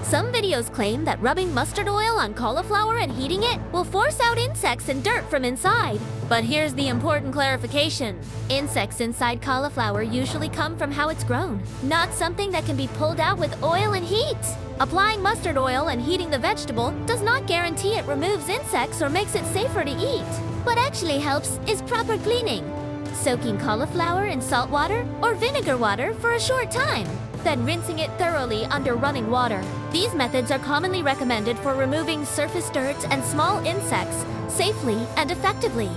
Some videos claim that rubbing mustard oil on cauliflower and heating it will force out insects and dirt from inside. But here's the important clarification. Insects inside cauliflower usually come from how it's grown, not something that can be pulled out with oil and heat. Applying mustard oil and heating the vegetable does not guarantee it removes insects or makes it safer to eat. What actually helps is proper cleaning. Soaking cauliflower in salt water or vinegar water for a short time, then rinsing it thoroughly under running water. These methods are commonly recommended for removing surface dirt and small insects safely and effectively.